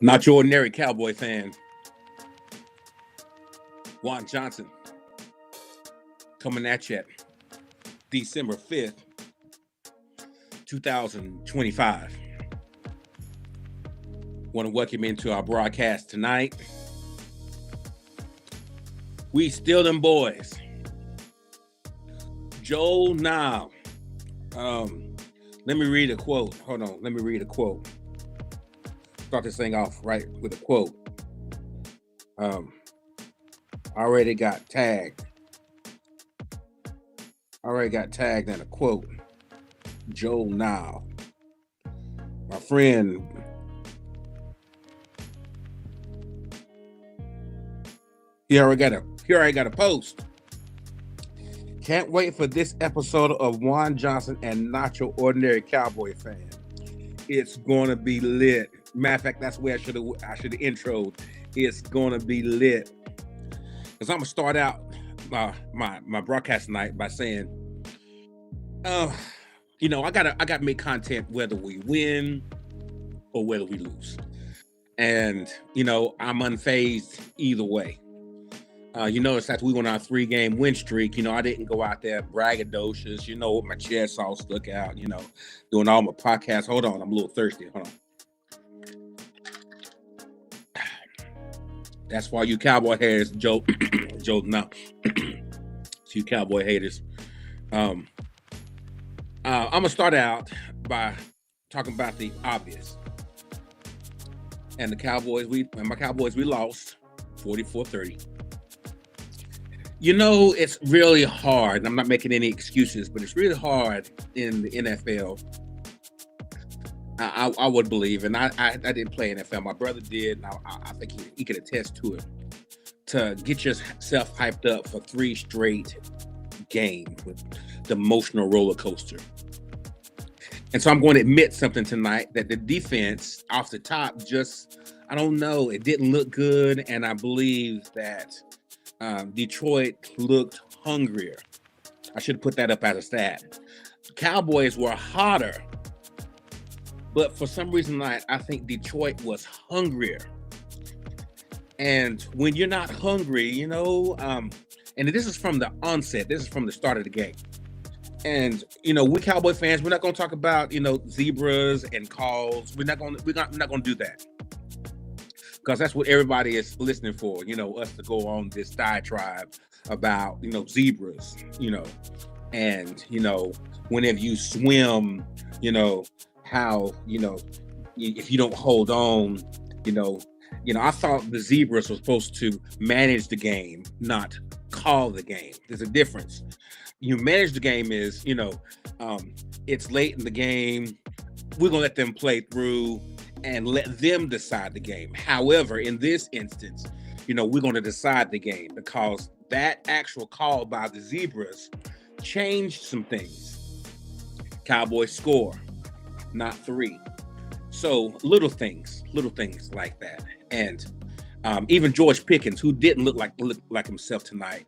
Not your ordinary Cowboy fan. Juan Johnson coming at you December 5th, 2025. Want to welcome you into our broadcast tonight. We still them boys. Joel now. Let me read a quote. Hold on. Let me read a quote. Start this thing off right with a quote. Already got tagged. In a quote. Joel now. My friend. Here I got a post. Can't wait for this episode of Juan Johnson and Not Your Ordinary Cowboy Fan. It's gonna be lit. Matter of fact, that's where I should have introed. It's gonna be lit. Because I'm gonna start out my broadcast tonight by saying, I gotta make content whether we win or whether we lose, and I'm unfazed either way. You notice after we went on a 3-game win streak, I didn't go out there braggadocious, with my chest all stuck out, doing all my podcasts. Hold on, I'm a little thirsty. Hold on. That's why you Cowboy haters, Joe, no. You Cowboy haters. I'm gonna start out by talking about the obvious. And my Cowboys, we lost 44-30. It's really hard. I'm not making any excuses, but it's really hard in the NFL. I would believe, and I didn't play NFL. My brother did, and I think he could attest to it. To get yourself hyped up for 3 straight games with the emotional roller coaster. And so I'm going to admit something tonight, that the defense off the top I don't know, it didn't look good, and I believe that Detroit looked hungrier. I should have put that up as a stat. Cowboys were hotter, but for some reason, I think Detroit was hungrier. And when you're not hungry, and this is from the onset, this is from the start of the game. And we Cowboy fans, we're not going to talk about zebras and calls. We're not going to do that, because that's what everybody is listening for. Us to go on this diatribe about zebras. And whenever you swim, how if you don't hold on, I thought the zebras were supposed to manage the game, not call the game. There's a difference. Manage the game is, it's late in the game. We're going to let them play through and let them decide the game. However, in this instance, we're going to decide the game, because that actual call by the zebras changed some things. Cowboys score, not 3. So little things like that. And even George Pickens, who didn't look like himself tonight,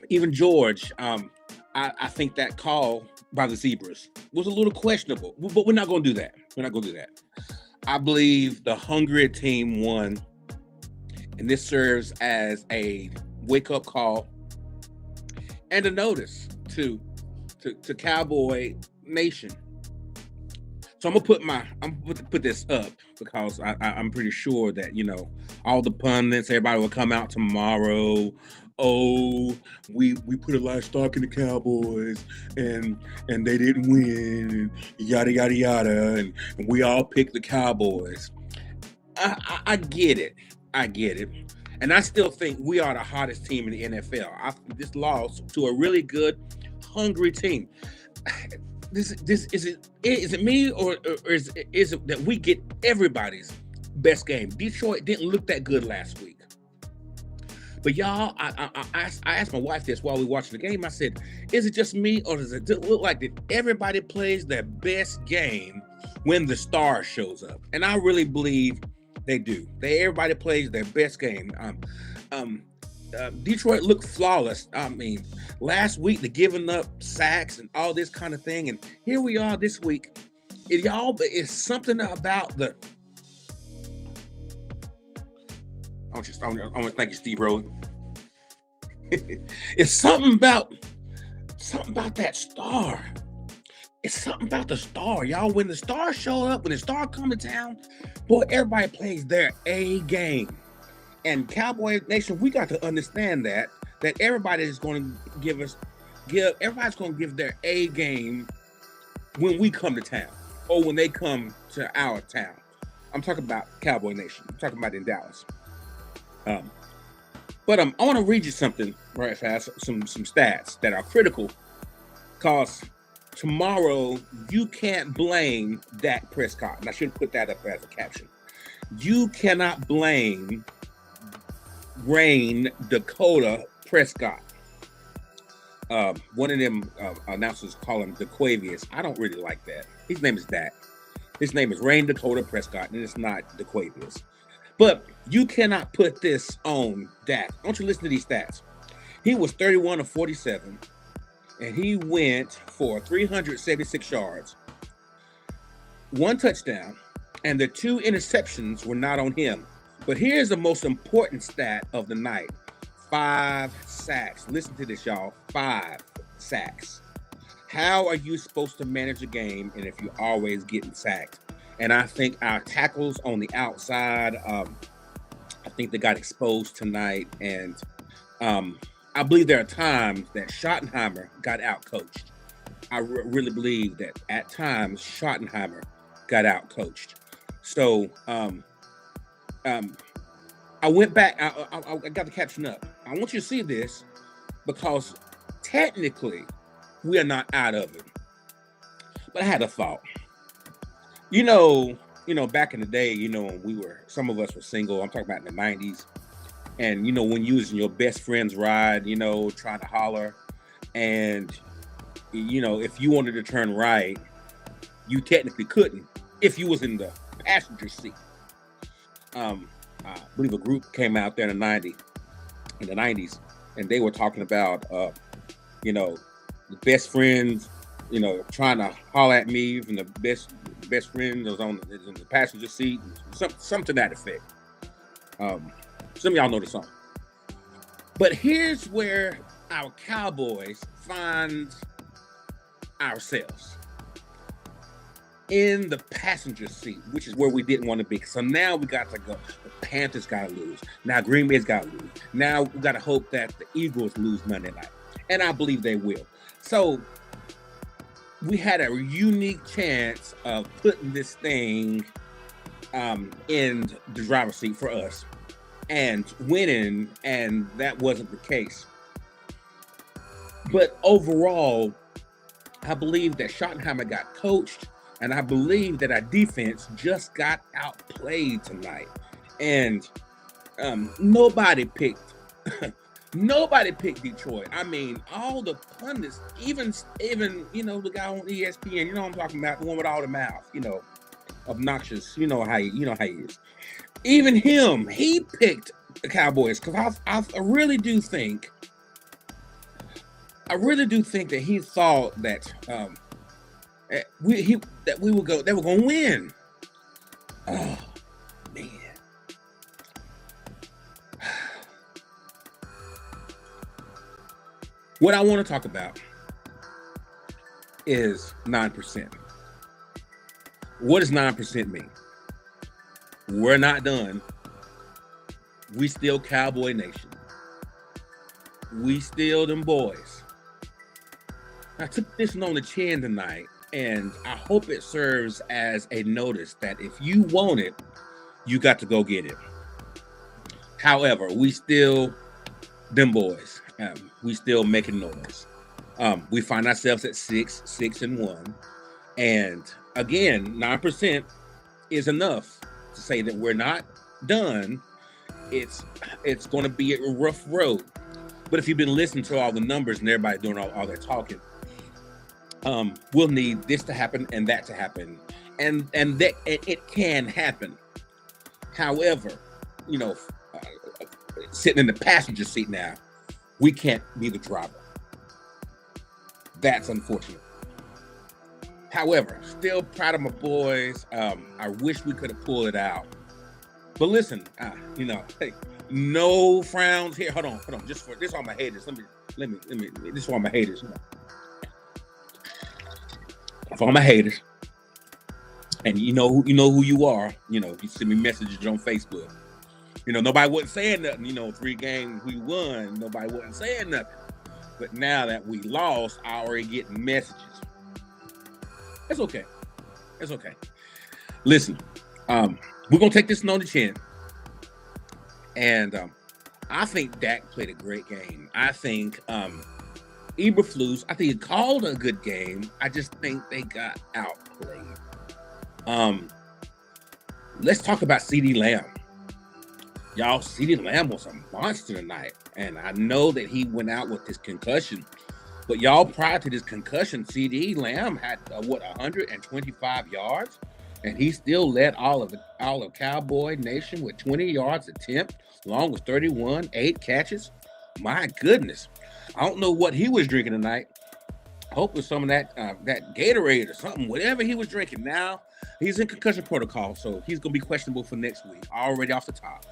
even George, I think that call by the zebras was a little questionable, but we're not going to do that. I believe the hungry team won, and this serves as a wake-up call and a notice to Cowboy Nation. So I'm gonna put this up, because I'm pretty sure that all the pundits, everybody will come out tomorrow. Oh, we put a lot of stock in the Cowboys, and they didn't win, and yada yada yada, and we all picked the Cowboys. I get it, and I still think we are the hottest team in the NFL. This loss to a really good, hungry team. Is it me, or is it that we get everybody's best game? Detroit didn't look that good last week. But y'all, I asked my wife this while we were watching the game. I said, is it just me, or does it look like that everybody plays their best game when the star shows up? And I really believe they do. Everybody plays their best game. Detroit looked flawless. I mean, last week, they're giving up sacks and all this kind of thing. And here we are this week. It's something about I want to thank you, Steve Rose. It's something about that star. It's something about the star, y'all. When the star show up, when the star come to town, boy, everybody plays their A game. And Cowboy Nation, we got to understand that everybody is going to everybody's going to give their A game when we come to town or when they come to our town. I'm talking about Cowboy Nation. I'm talking about in Dallas. But I want to read you something right fast, some stats that are critical, because tomorrow you can't blame Dak Prescott. And I should put that up as a caption. You cannot blame Rain Dakota Prescott. One of them announcers call him DeQuavius. I don't really like that. His name is Dak. His name is Rain Dakota Prescott, and it's not DeQuavius. But you cannot put this on Dak. I want you to listen to these stats. He was 31 of 47, and he went for 376 yards, 1 touchdown, and the 2 interceptions were not on him. But here's the most important stat of the night. 5 sacks. Listen to this, y'all. 5 sacks. How are you supposed to manage a game and if you're always getting sacked? And I think our tackles on the outside, I think they got exposed tonight. And I believe there are times that Schottenheimer got out-coached. I really believe that at times Schottenheimer got out-coached. So I went back. I got the caption up. I want you to see this because technically we are not out of it. But I had a thought. You know, back in the day, when some of us were single. I'm talking about in the 90s. And, when you was in your best friend's ride, trying to holler. And, if you wanted to turn right, you technically couldn't if you was in the passenger seat. I believe a group came out there in the 90s, and they were talking about, the best friends, trying to holler at me from the best friend that was in the passenger seat, something to that effect. Some of y'all know the song. But here's where our Cowboys find ourselves. In the passenger seat, which is where we didn't want to be. So now we got to go. The Panthers got to lose. Now Green Bay's got to lose. Now we got to hope that the Eagles lose Monday night. And I believe they will. So we had a unique chance of putting this thing in the driver's seat for us and winning, and that wasn't the case. But overall, I believe that Schottenheimer got coached, and I believe that our defense just got outplayed tonight. And nobody picked Detroit. I mean, all the pundits, even the guy on ESPN, I'm talking about, the one with all the mouth, obnoxious, how he is. Even him, he picked the Cowboys, because I really do think that he thought that they were going to win. Oh man. What I want to talk about is 9%. What does 9% mean? We're not done. We still Cowboy Nation. We still them boys. I took this one on the chin tonight, and I hope it serves as a notice that if you want it, you got to go get it. However, we still them boys. We still making noise. We find ourselves at 6-1, and again, 9% is enough to say that we're not done. It's going to be a rough road. But if you've been listening to all the numbers and everybody doing all their talking, we'll need this to happen and that to happen, and that it can happen. However, sitting in the passenger seat now, we can't be the driver. That's unfortunate. However, still proud of my boys. I wish we could have pulled it out. But listen, hey, No frowns here. Hold on. Just for this, all my haters. Let me. This is all my haters. For all my haters, and you know who you are. You know, you send me messages on Facebook. You know, nobody wasn't saying nothing. You know, 3 games we won. Nobody wasn't saying nothing. But now that we lost, I already get messages. It's okay. It's okay. Listen, we're gonna take this on the chin. And I think Dak played a great game. I think Eberflus, I think he called a good game. I just think they got outplayed. Let's talk about CeeDee Lamb. Y'all, CeeDee Lamb was a monster tonight. And I know that he went out with this concussion. But y'all, prior to this concussion, CeeDee Lamb had, 125 yards? And he still led all of Cowboy Nation with 20 yards attempt, along with 31, 8 catches. My goodness. I don't know what he was drinking tonight. I hope it was some of that Gatorade or something, whatever he was drinking. Now, he's in concussion protocol, so he's going to be questionable for next week, already off the top.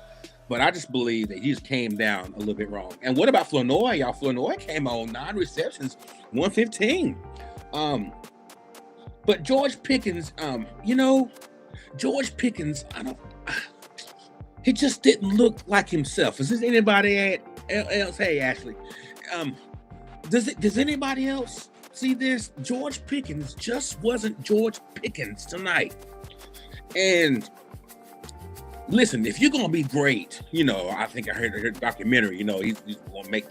But I just believe that he just came down a little bit wrong. And what about Flournoy? Y'all, Flournoy came on 9 receptions, 115. But George Pickens, George Pickens, he just didn't look like himself. Is this anybody else? Hey, Ashley, does anybody else see this? George Pickens just wasn't George Pickens tonight. And listen, if you're gonna be great, I think I heard a documentary. He's gonna make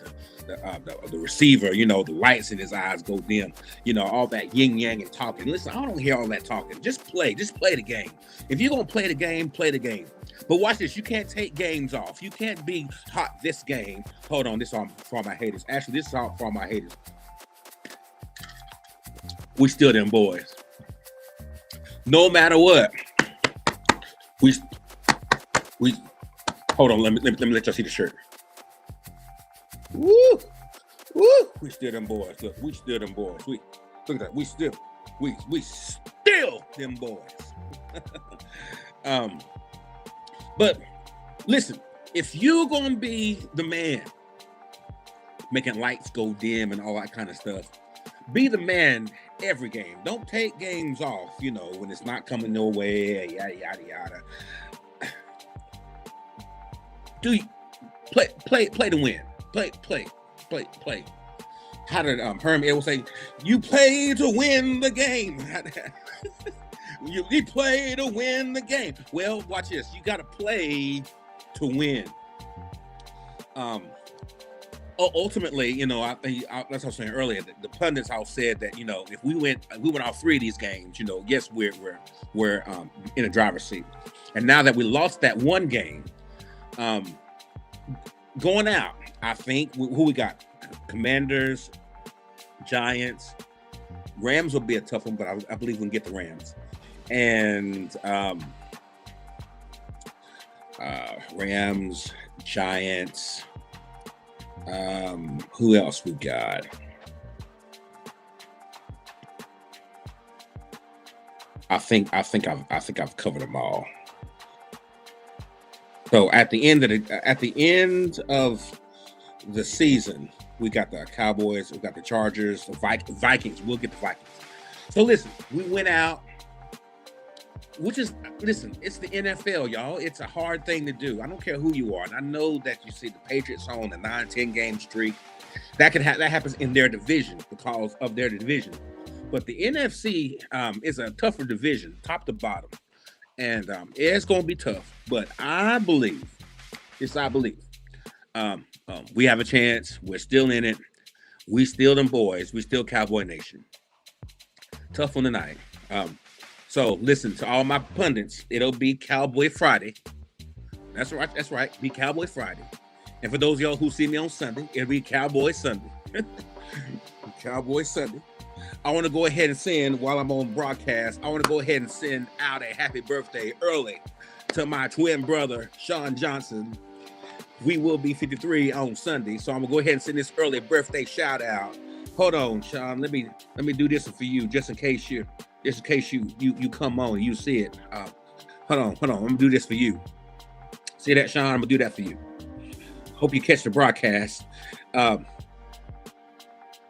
the receiver, the lights in his eyes go dim. All that yin yang and talking. Listen, I don't hear all that talking. Just play the game. If you're gonna play the game, play the game. But watch this. You can't take games off. You can't be hot this game. Hold on, this is for all my haters. Actually, this is all for all my haters. We still them boys. No matter what, we hold on. Let me let y'all see the shirt. Woo! We still them boys. Look, we still them boys. Look at that. We still them boys. But listen, if you're gonna be the man, making lights go dim and all that kind of stuff, be the man every game. Don't take games off. When it's not coming no way. Yada yada yada. Do you play to win? Play. How did Herm Edwards say? You play to win the game. You play to win the game. Well, watch this. You got to play to win. Ultimately, I think that's what I was saying earlier. The pundits all said that if we went all 3 of these games, yes, we're in a driver's seat. And now that we lost that one game, going out, I think who we got? Commanders, Giants, Rams will be a tough one, but I believe we can get the Rams. And Rams, Giants. Who else we got? I think I've covered them all. So at the end of the season, we got the Cowboys, we got the Chargers, the Vikings. We'll get the Vikings. So listen, we went out, it's the NFL, y'all. It's a hard thing to do. I don't care who you are. And I know that you see the Patriots on a 9-10 game streak. That happens in their division because of their division. But the NFC is a tougher division, top to bottom. And it's going to be tough. But I believe, we have a chance. We're still in it. We still them boys. We still Cowboy Nation. Tough one tonight. So listen to all my pundits. It'll be Cowboy Friday. That's right. Be Cowboy Friday. And for those of y'all who see me on Sunday, it'll be Cowboy Sunday. Cowboy Sunday. I want to go ahead and send, while I'm on broadcast, send out a happy birthday early to my twin brother, Sean Johnson. We will be 53 on Sunday, so I'm going to go ahead and send this early birthday shout out. Hold on, Sean. Let me do this for you, just in case you come on and you see it. Hold on. I'm going to do this for you. See that, Sean? I'm going to do that for you. Hope you catch the broadcast. Um,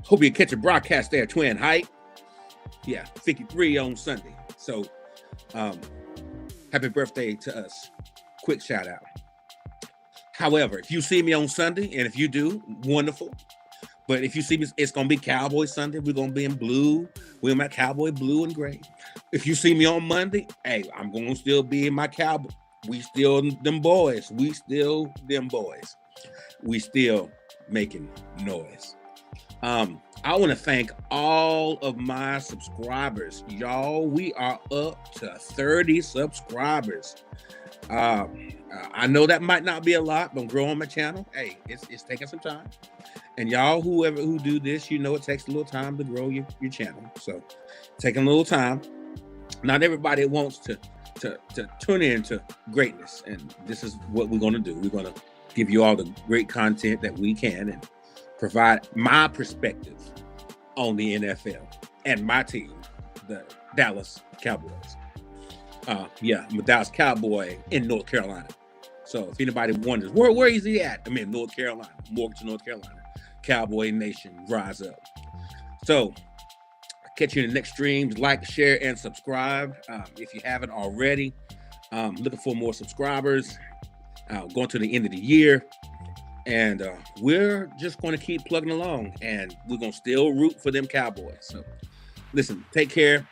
Hope you catch the broadcast there, Twin Height. Yeah, 53 on Sunday. So, happy birthday to us. Quick shout out. However, if you see me on Sunday, and if you do, wonderful. But if you see me, it's going to be Cowboy Sunday. We're going to be in blue. We're in my Cowboy blue and gray. If you see me on Monday, hey, I'm going to still be in my Cowboy. We still them boys. We still them boys. We still making noise. I want to thank all of my subscribers. Y'all, we are up to 30 subscribers. I know that might not be a lot, but I'm growing my channel. Hey, it's taking some time. And y'all, who do this, you know it takes a little time to grow your channel. So taking a little time. Not everybody wants to tune into greatness. And this is what we're going to do. We're going to give you all the great content that we can and provide my perspective on the NFL and my team, the Dallas Cowboys. I'm a Dallas Cowboy in North Carolina. So if anybody wonders, where is he at? I'm in North Carolina, Morganton, North Carolina. Cowboy Nation, rise up. So I'll catch you in the next streams. Like, share, and subscribe. If you haven't already, looking for more subscribers. Going to the end of the year. And we're just going to keep plugging along. And we're going to still root for them Cowboys. So listen, take care.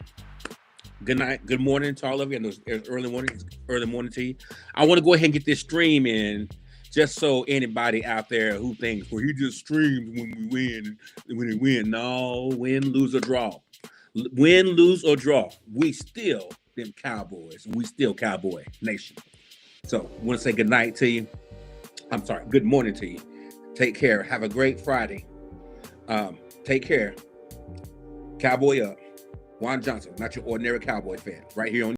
Good night. Good morning to all of you. And it's early morning to you. I want to go ahead and get this stream in just so anybody out there who thinks, well, he just streams when we win. No, win, lose, or draw. Win, lose, or draw. We still them Cowboys. We still Cowboy Nation. So I want to say good night to you. I'm sorry, good morning to you. Take care. Have a great Friday. Take care. Cowboy up. Juan Johnson, not your ordinary Cowboy fan, right here on